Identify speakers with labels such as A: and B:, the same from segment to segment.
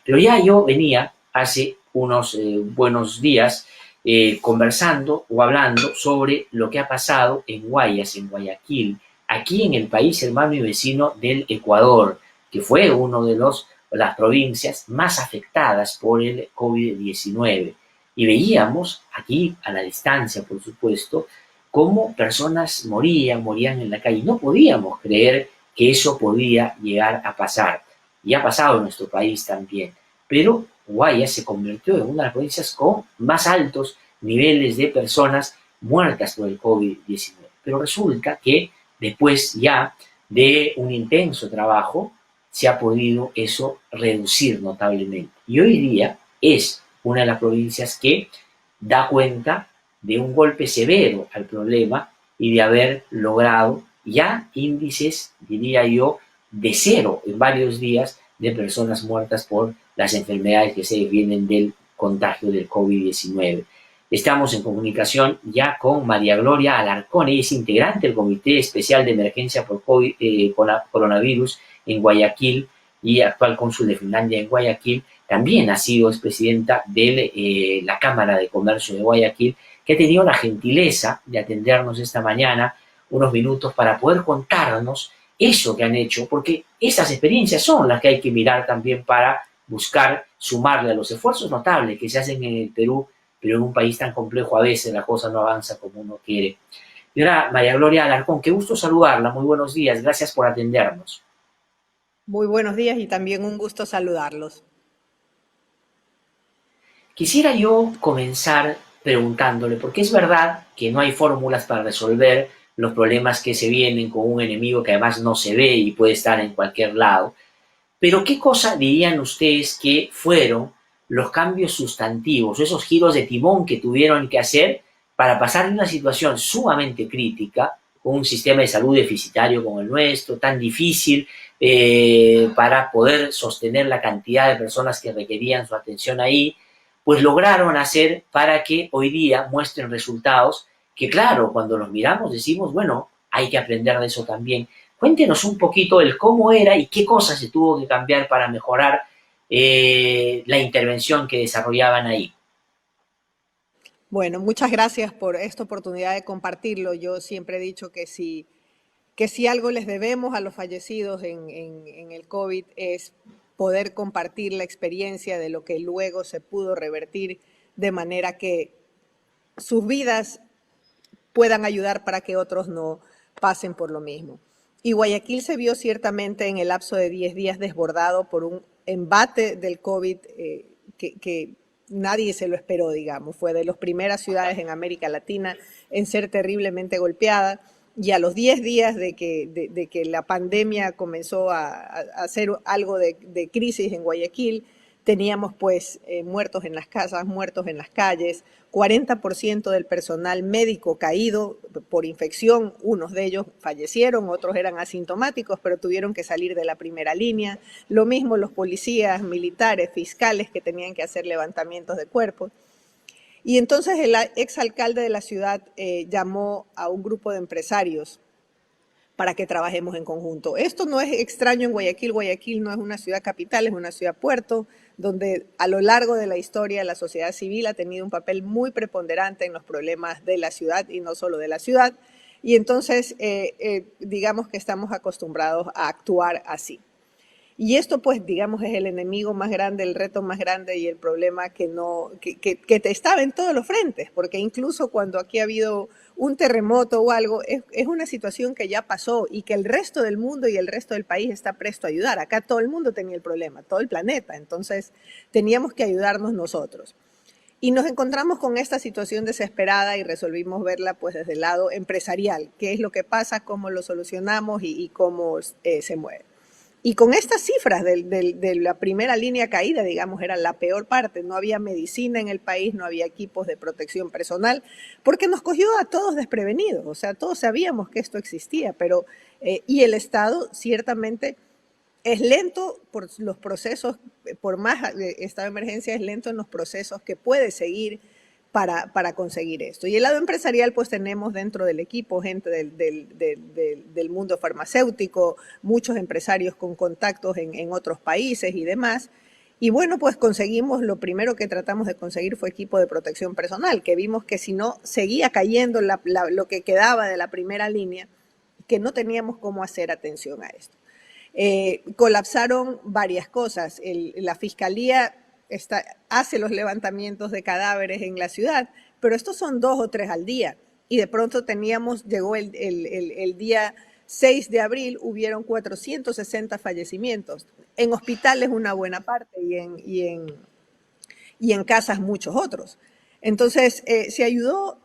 A: Pero ya yo venía hace unos buenos días conversando o hablando sobre lo que ha pasado en Guayas, en Guayaquil, aquí en el país hermano y vecino del Ecuador, que fue una de las provincias más afectadas por el COVID-19. Y veíamos aquí, a la distancia, por supuesto, cómo personas morían en la calle. No podíamos creer que eso podía llegar a pasar. Y ha pasado en nuestro país también. Pero Guayas se convirtió en una de las provincias con más altos niveles de personas muertas por el COVID-19. Pero resulta que después ya de un intenso trabajo se ha podido eso reducir notablemente. Y hoy día es una de las provincias que da cuenta de un golpe severo al problema y de haber logrado ya índices, diría yo, de cero en varios días de personas muertas por las enfermedades que se vienen del contagio del COVID-19. Estamos en comunicación ya con María Gloria Alarcón, ella es integrante del Comité Especial de Emergencia por COVID, Coronavirus en Guayaquil y actual cónsul de Finlandia en Guayaquil. También ha sido expresidenta de la Cámara de Comercio de Guayaquil, que ha tenido la gentileza de atendernos esta mañana unos minutos para poder contarnos eso que han hecho, porque esas experiencias son las que hay que mirar también para buscar sumarle a los esfuerzos notables que se hacen en el Perú, pero en un país tan complejo a veces la cosa no avanza como uno quiere. Y ahora, María Gloria Alarcón, qué gusto saludarla, muy buenos días, gracias por atendernos.
B: Muy buenos días y también un gusto saludarlos.
A: Quisiera yo comenzar preguntándole, porque es verdad que no hay fórmulas para resolver los problemas que se vienen con un enemigo que además no se ve y puede estar en cualquier lado, pero ¿qué cosa dirían ustedes que fueron los cambios sustantivos, esos giros de timón que tuvieron que hacer para pasar de una situación sumamente crítica, con un sistema de salud deficitario como el nuestro, tan difícil para poder sostener la cantidad de personas que requerían su atención ahí, pues lograron hacer para que hoy día muestren resultados que, claro, cuando los miramos decimos, bueno, hay que aprender de eso también. Cuéntenos un poquito el cómo era y qué cosas se tuvo que cambiar para mejorar la intervención que desarrollaban ahí.
B: Bueno, muchas gracias por esta oportunidad de compartirlo. Yo siempre he dicho que si algo les debemos a los fallecidos en el COVID es poder compartir la experiencia de lo que luego se pudo revertir de manera que sus vidas puedan ayudar para que otros no pasen por lo mismo. Y Guayaquil se vio ciertamente en el lapso de 10 días desbordado por un embate del COVID que nadie se lo esperó, digamos. Fue de las primeras ciudades en América Latina en ser terriblemente golpeada. Y a los 10 días de que la pandemia comenzó a hacer algo de crisis en Guayaquil, teníamos pues muertos en las casas, muertos en las calles, 40% del personal médico caído por infección, unos de ellos fallecieron, otros eran asintomáticos, pero tuvieron que salir de la primera línea. Lo mismo los policías, militares, fiscales que tenían que hacer levantamientos de cuerpos. Y entonces el exalcalde de la ciudad llamó a un grupo de empresarios para que trabajemos en conjunto. Esto no es extraño en Guayaquil. Guayaquil no es una ciudad capital, es una ciudad puerto, donde a lo largo de la historia la sociedad civil ha tenido un papel muy preponderante en los problemas de la ciudad y no solo de la ciudad. Y entonces, digamos que estamos acostumbrados a actuar así. Y esto, pues, digamos, es el enemigo más grande, el reto más grande y el problema que te estaba en todos los frentes, porque incluso cuando aquí ha habido un terremoto o algo, es una situación que ya pasó y que el resto del mundo y el resto del país está presto a ayudar. Acá todo el mundo tenía el problema, todo el planeta, entonces teníamos que ayudarnos nosotros. Y nos encontramos con esta situación desesperada y resolvimos verla pues desde el lado empresarial, qué es lo que pasa, cómo lo solucionamos y cómo se mueve. Y con estas cifras de la primera línea caída, digamos, era la peor parte. No había medicina en el país, no había equipos de protección personal, porque nos cogió a todos desprevenidos. O sea, todos sabíamos que esto existía, pero y el Estado ciertamente es lento por los procesos, por más estado de emergencia, es lento en los procesos que puede seguir para conseguir esto. Y el lado empresarial, pues tenemos dentro del equipo gente del mundo farmacéutico, muchos empresarios con contactos en otros países y demás. Y bueno, pues conseguimos, lo primero que tratamos de conseguir fue equipo de protección personal, que vimos que si no seguía cayendo lo que quedaba de la primera línea, que no teníamos cómo hacer atención a esto. Colapsaron varias cosas. La fiscalía hace los levantamientos de cadáveres en la ciudad, pero estos son 2 o 3 al día. Y de pronto llegó el día 6 de abril, hubieron 460 fallecimientos. En hospitales una buena parte y en casas muchos otros. Entonces, se ayudó,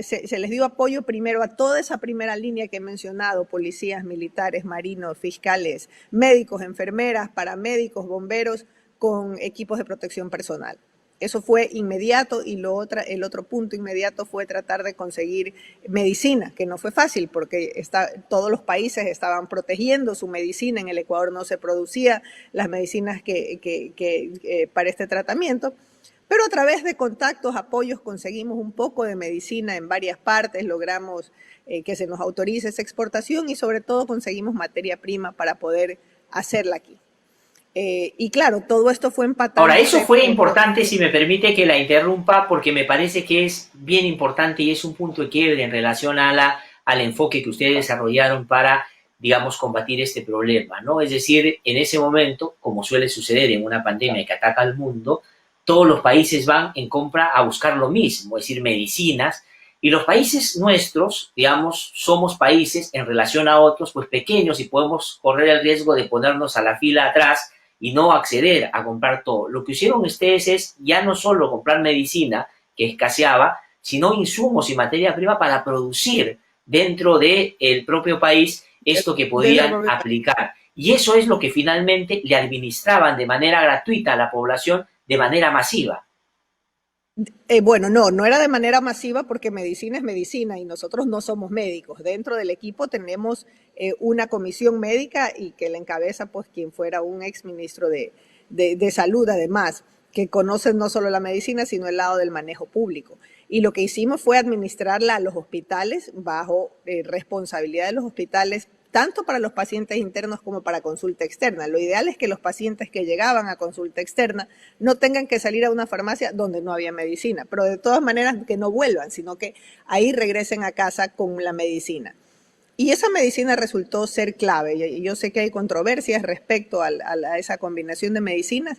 B: se les dio apoyo primero a toda esa primera línea que he mencionado, policías, militares, marinos, fiscales, médicos, enfermeras, paramédicos, bomberos, con equipos de protección personal. Eso fue inmediato y el otro punto inmediato fue tratar de conseguir medicina, que no fue fácil porque todos los países estaban protegiendo su medicina. En el Ecuador no se producía las medicinas para este tratamiento, pero a través de contactos, apoyos, conseguimos un poco de medicina en varias partes, logramos que se nos autorice esa exportación y sobre todo conseguimos materia prima para poder hacerla aquí. Y claro, todo esto fue empatado.
A: Ahora, eso fue importante, si me permite que la interrumpa, porque me parece que es bien importante y es un punto de quiebre en relación al enfoque que ustedes desarrollaron para, digamos, combatir este problema, ¿no? Es decir, en ese momento, como suele suceder en una pandemia que ataca al mundo, todos los países van en compra a buscar lo mismo, es decir, medicinas, y los países nuestros, digamos, somos países en relación a otros, pues pequeños y podemos correr el riesgo de ponernos a la fila atrás y no acceder a comprar todo. Lo que hicieron ustedes es ya no solo comprar medicina, que escaseaba, sino insumos y materia prima para producir dentro del propio país esto que podían aplicar. Y eso es lo que finalmente le administraban de manera gratuita a la población de manera masiva.
B: Bueno, no era de manera masiva porque medicina es medicina y nosotros no somos médicos. Dentro del equipo tenemos una comisión médica y que la encabeza pues quien fuera un exministro de salud además, que conoce no solo la medicina sino el lado del manejo público. Y lo que hicimos fue administrarla a los hospitales bajo responsabilidad de los hospitales, tanto para los pacientes internos como para consulta externa. Lo ideal es que los pacientes que llegaban a consulta externa no tengan que salir a una farmacia donde no había medicina, pero de todas maneras que no vuelvan, sino que ahí regresen a casa con la medicina. Y esa medicina resultó ser clave. Yo sé que hay controversias respecto a esa combinación de medicinas,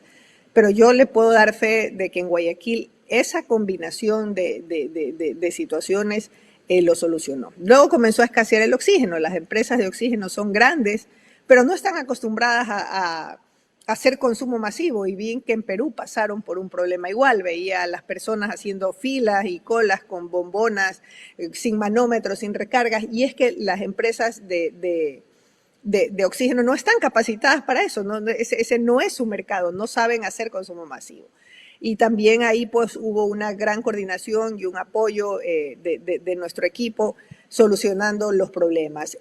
B: pero yo le puedo dar fe de que en Guayaquil esa combinación de situaciones lo solucionó. Luego comenzó a escasear el oxígeno. Las empresas de oxígeno son grandes, pero no están acostumbradas a hacer consumo masivo. Y bien que en Perú pasaron por un problema igual. Veía a las personas haciendo filas y colas con bombonas, sin manómetros, sin recargas. Y es que las empresas de oxígeno no están capacitadas para eso. ¿No? Ese no es su mercado. No saben hacer consumo masivo. Y también ahí pues hubo una gran coordinación y un apoyo de nuestro equipo solucionando los problemas.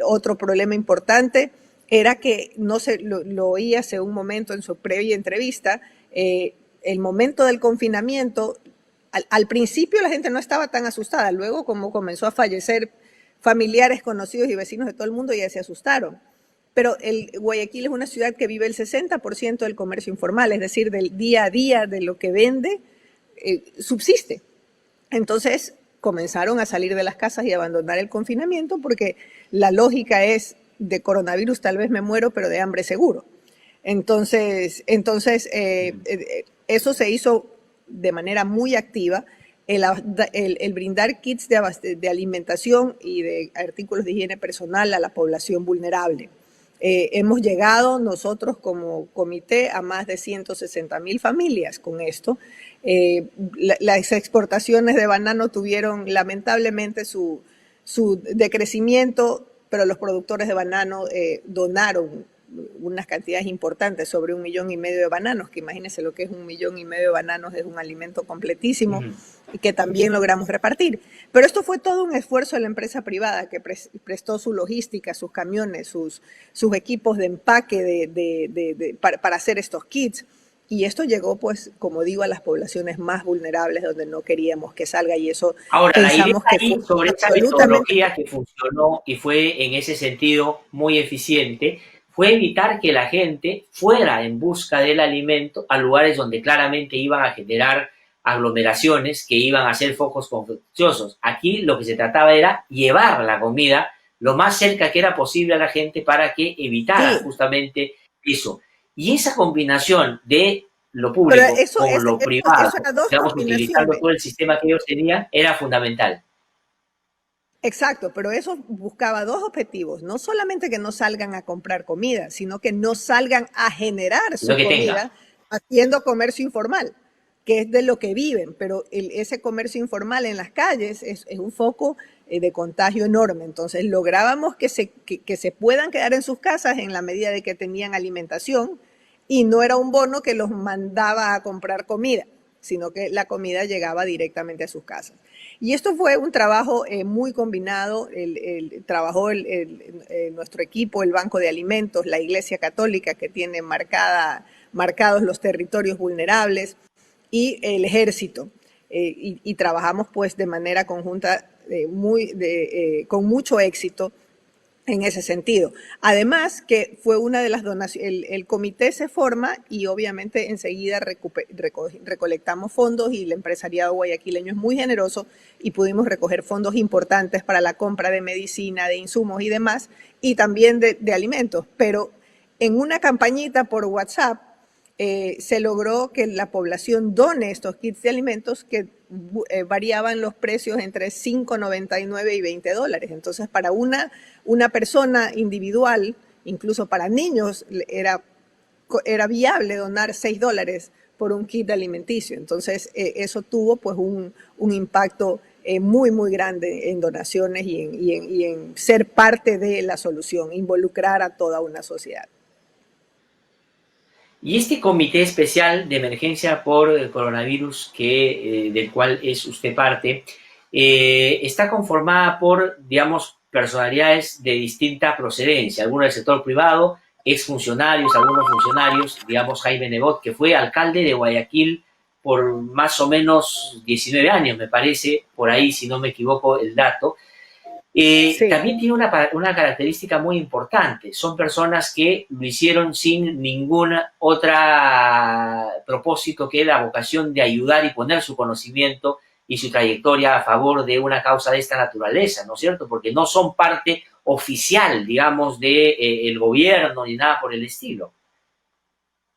B: Otro problema importante era que no se lo oí hace un momento en su previa entrevista, el momento del confinamiento, al principio la gente no estaba tan asustada, luego como comenzó a fallecer familiares, conocidos y vecinos de todo el mundo ya se asustaron. Pero Guayaquil es una ciudad que vive el 60% del comercio informal, es decir, del día a día de lo que vende, subsiste. Entonces comenzaron a salir de las casas y a abandonar el confinamiento porque la lógica es de coronavirus tal vez me muero, pero de hambre seguro. Entonces eso se hizo de manera muy activa, el brindar kits de alimentación y de artículos de higiene personal a la población vulnerable. Hemos llegado nosotros como comité a más de 160,000 familias con esto. Las exportaciones de banano tuvieron lamentablemente su decrecimiento, pero los productores de banano donaron unas cantidades importantes, sobre 1,5 millones de bananos, que imagínense lo que es 1,5 millones de bananos, es un alimento completísimo y que también logramos repartir. Pero esto fue todo un esfuerzo de la empresa privada que prestó su logística, sus camiones, sus equipos de empaque para hacer estos kits. Y esto llegó, pues, como digo, a las poblaciones más vulnerables donde no queríamos que salga y eso
A: ahora,
B: pensamos
A: la idea
B: que
A: ahí
B: fue
A: sobre esa metodología que funcionó y fue en ese sentido muy eficiente fue evitar que la gente fuera en busca del alimento a lugares donde claramente iban a generar aglomeraciones que iban a ser focos contagiosos. Aquí lo que se trataba era llevar la comida lo más cerca que era posible a la gente para que evitara
B: Sí,
A: justamente eso. Y esa combinación de lo
B: pero
A: público con lo privado,
B: eso eran dos
A: digamos, utilizando
B: combinaciones.
A: todo el sistema que ellos tenían, era fundamental.
B: Exacto, pero eso buscaba dos objetivos, no solamente que no salgan a comprar comida, sino que no salgan a generar
A: Lo
B: su
A: que tenga.
B: comida haciendo comercio informal, que es de lo que viven, pero ese comercio informal en las calles es un foco de contagio enorme. Entonces lográbamos que se puedan quedar en sus casas en la medida de que tenían alimentación y no era un bono que los mandaba a comprar comida, sino que la comida llegaba directamente a sus casas. Y esto fue un trabajo muy combinado, trabajó nuestro equipo, el Banco de Alimentos, la Iglesia Católica, que tiene marcados los territorios vulnerables, y el Ejército. Y trabajamos pues de manera conjunta con mucho éxito en ese sentido. Además, que fue una de las donaciones, el comité se forma y obviamente enseguida recolectamos fondos y el empresariado guayaquileño es muy generoso y pudimos recoger fondos importantes para la compra de medicina, de insumos y demás, y también de alimentos. Pero en una campañita por WhatsApp se logró que la población done estos kits de alimentos que variaban los precios entre $5.99 y $20. Entonces, para una persona individual, incluso para niños, era viable donar $6 por un kit alimenticio. Entonces, eso tuvo pues un impacto muy, muy grande en donaciones y en ser parte de la solución, involucrar a toda una sociedad.
A: Y este comité especial de emergencia por el coronavirus, del cual es usted parte, está conformada por, digamos, personalidades de distinta procedencia, algunos del sector privado, exfuncionarios, algunos funcionarios, digamos Jaime Nebot, que fue alcalde de Guayaquil por más o menos 19 años, me parece, por ahí, si no me equivoco el dato.
B: Sí.
A: También tiene una característica muy importante. Son personas que lo hicieron sin ningún otro propósito que la vocación de ayudar y poner su conocimiento y su trayectoria a favor de una causa de esta naturaleza, ¿no es cierto? Porque no son parte oficial, digamos, del gobierno ni nada por el estilo.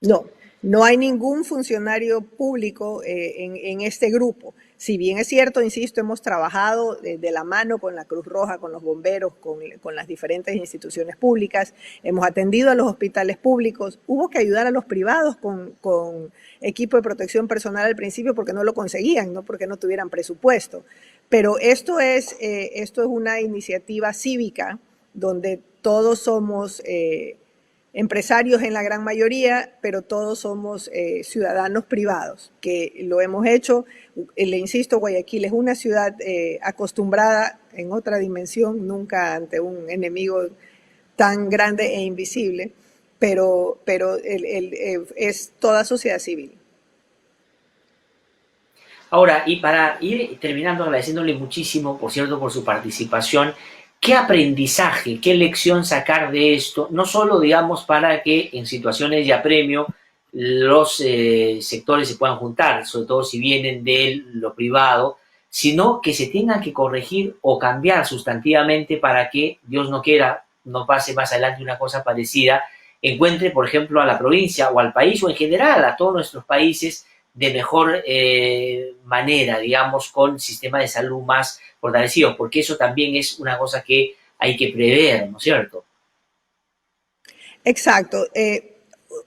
B: No, no hay ningún funcionario público en este grupo. Si bien es cierto, insisto, hemos trabajado de la mano con la Cruz Roja, con los bomberos, con las diferentes instituciones públicas, hemos atendido a los hospitales públicos, hubo que ayudar a los privados con equipo de protección personal al principio porque no lo conseguían, no porque no tuvieran presupuesto. Pero esto es una iniciativa cívica donde todos somos empresarios en la gran mayoría, pero todos somos ciudadanos privados, que lo hemos hecho. Le insisto, Guayaquil es una ciudad acostumbrada en otra dimensión, nunca ante un enemigo tan grande e invisible, pero es toda sociedad civil.
A: Ahora, y para ir terminando, agradeciéndole muchísimo, por cierto, por su participación, ¿qué aprendizaje, qué lección sacar de esto? No solo, digamos, para que en situaciones de apremio los sectores se puedan juntar, sobre todo si vienen de lo privado, sino que se tengan que corregir o cambiar sustantivamente para que, Dios no quiera, no pase más adelante una cosa parecida, encuentre, por ejemplo, a la provincia o al país o en general a todos nuestros países de mejor manera, digamos, con sistema de salud más fortalecido, porque eso también es una cosa que hay que prever, ¿no es cierto?
B: Exacto.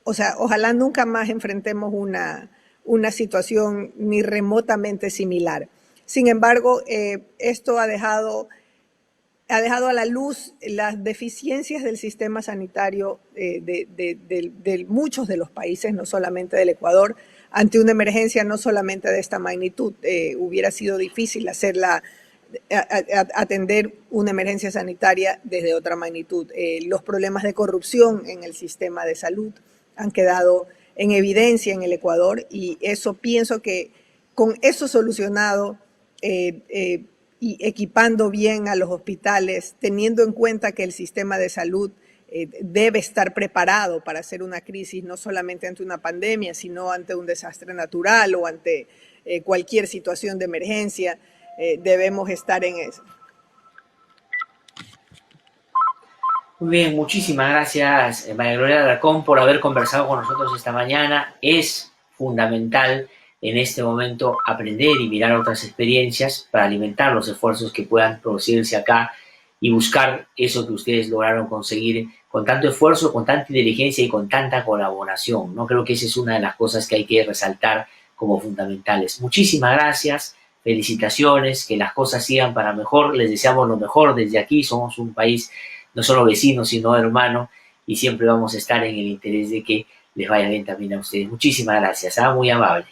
B: O sea, ojalá nunca más enfrentemos una situación ni remotamente similar. Sin embargo, esto ha dejado a la luz las deficiencias del sistema sanitario de muchos de los países, no solamente del Ecuador, ante una emergencia no solamente de esta magnitud. Hubiera sido difícil atender una emergencia sanitaria desde otra magnitud. Los problemas de corrupción en el sistema de salud han quedado en evidencia en el Ecuador y eso pienso que con eso solucionado y equipando bien a los hospitales, teniendo en cuenta que el sistema de salud debe estar preparado para hacer una crisis, no solamente ante una pandemia, sino ante un desastre natural o ante cualquier situación de emergencia. Debemos estar en eso.
A: Muy bien, muchísimas gracias, María Gloria Alarcón, por haber conversado con nosotros esta mañana. Es fundamental en este momento aprender y mirar otras experiencias para alimentar los esfuerzos que puedan producirse acá y buscar eso que ustedes lograron conseguir con tanto esfuerzo, con tanta inteligencia y con tanta colaboración, ¿no? Creo que esa es una de las cosas que hay que resaltar como fundamentales. Muchísimas gracias, felicitaciones, que las cosas sigan para mejor. Les deseamos lo mejor desde aquí. Somos un país no solo vecino, sino hermano, y siempre vamos a estar en el interés de que les vaya bien también a ustedes. Muchísimas gracias, muy amable.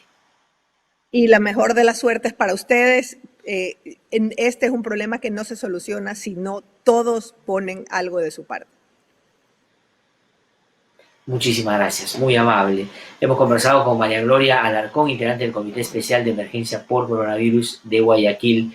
B: Y la mejor de las suertes para ustedes. Este es un problema que no se soluciona si no todos ponen algo de su parte.
A: Muchísimas gracias, muy amable. Hemos conversado con María Gloria Alarcón, integrante del Comité Especial de Emergencia por Coronavirus de Guayaquil,